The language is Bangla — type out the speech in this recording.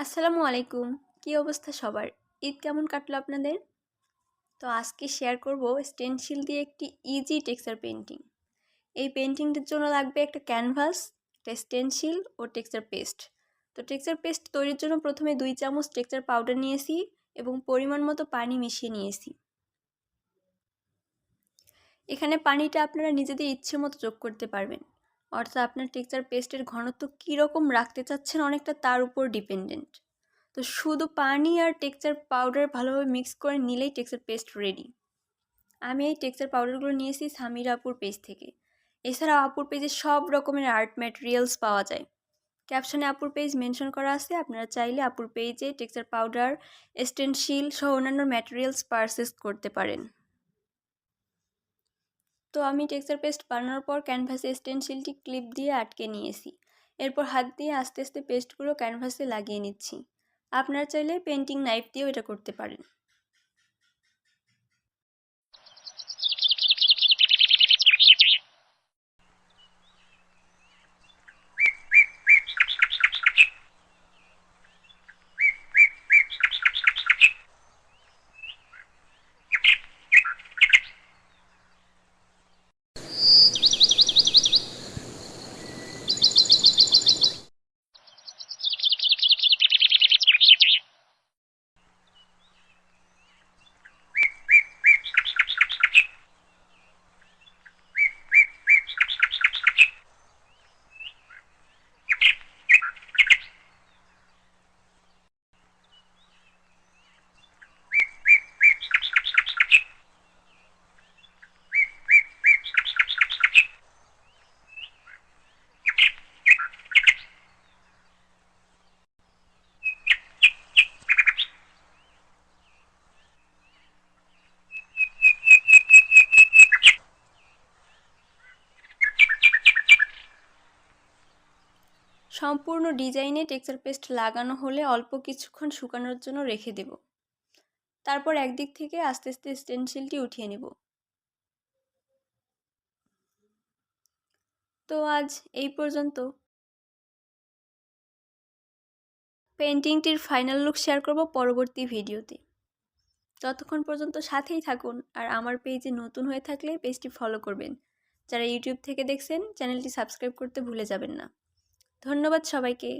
আসসালামু আলাইকুম। কি অবস্থা সবার? ঈদ কেমন কাটলো আপনাদের? তো আজকে শেয়ার করব স্টেনসিল দিয়ে একটি ইজি টেক্সচার পেইন্টিং। এই পেইন্টিংটির জন্য লাগবে একটা ক্যানভাস, একটা স্টেনসিল ও টেক্সচার পেস্ট। তো টেক্সচার পেস্ট তৈরির জন্য প্রথমে 2 চামচ টেক্সচার পাউডার নিয়েছি এবং পরিমাণ মতো পানি মিশিয়ে নিয়েছি। এখানে পানিটা আপনারা নিজেদের ইচ্ছে মতো যোগ করতে পারবেন। অর্থাৎ আপনার টেক্সচার পেস্টের ঘনত্ব কীরকম রাখতে চাচ্ছেন অনেকটা তার উপর ডিপেন্ডেন্ট। তো শুধু পানি আর টেক্সচার পাউডার ভালোভাবে মিক্স করে নিলেই টেক্সচার পেস্ট রেডি। আমি এই টেক্সচার পাউডারগুলো নিয়েছি সামিরা আপুর পেজ থেকে। এছাড়াও আপুর পেজে সব রকমের আর্ট ম্যাটেরিয়ালস পাওয়া যায়। ক্যাপশনে আপুর পেজ মেনশন করা আছে, আপনারা চাইলে আপুর পেজে টেক্সচার পাউডার, স্টেনসিল সহ অন্যান্য ম্যাটেরিয়ালস পারচেস করতে পারেন। তো আমি টেক্সচার পেস্ট বানানোর পর ক্যানভাসে স্টেনসিলটি ক্লিপ দিয়ে আটকে নিয়েছি। এরপর হাত দিয়ে আস্তে আস্তে পেস্টগুলো ক্যানভাসে লাগিয়ে নিচ্ছি। আপনারা চাইলে পেন্টিং নাইফ দিয়েও এটা করতে পারেন। সম্পূর্ণ ডিজাইনে টেক্সচার পেস্ট লাগানো হলে অল্প কিছুক্ষণ শুকানোর জন্য রেখে দেব। তারপর একদিক থেকে আস্তে আস্তে স্টেনসিলটি উঠিয়ে নেব। তো আজ এই পর্যন্ত। পেন্টিংটির ফাইনাল লুক শেয়ার করব পরবর্তী ভিডিওতে। ততক্ষণ পর্যন্ত সাথেই থাকুন, আর আমার পেজে নতুন হয়ে থাকলে পেজটি ফলো করবেন। যারা ইউটিউব থেকে দেখছেন চ্যানেলটি সাবস্ক্রাইব করতে ভুলে যাবেন না। ধন্যবাদ সবাইকে।